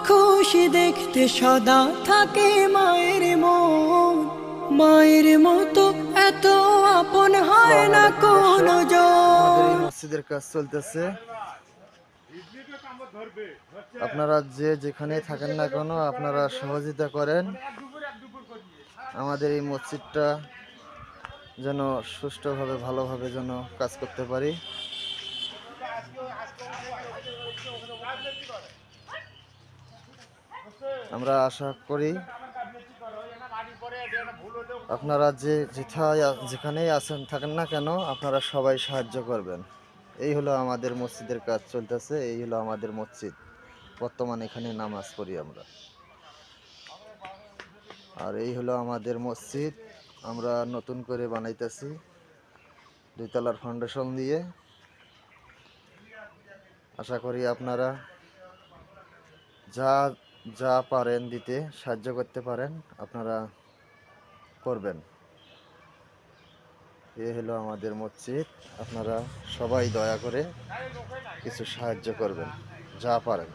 খুশি দেখতে সদা থাকে মায়ের মন, মায়ের মতো এত আপন হয় না কোনো আমাদের এই জন। মসজিদের কাজ চলতেছে। আপনারা যে যেখানে থাকেন না কেন আপনারা সহযোগিতা করেন আমাদের এই মসজিদটা যেন সুষ্ঠুভাবে ভালোভাবে যেন কাজ করতে পারি। আমরা আশা করি আপনারা যে যেখানেই আছেন থাকেন না কেন আপনারা সবাই সাহায্য করবেন। এই হলো আমাদের মসজিদের কাজ চলতেছে, এই হলো আমাদের মসজিদ। বর্তমানে এখানে নামাজ পড়ি আমরা। আর এই হলো আমাদের মসজিদ, আমরা নতুন করে বানাইতেছি 2 তলার ফাউন্ডেশন দিয়ে। আশা করি আপনারা যা যা পারেন দিতে সাহায্য করতে পারেন আপনারা করবেন। এই হলো আমাদের মসজিদ, আপনারা সবাই দয়া করে কিছু সাহায্য করবেন যা পারেন।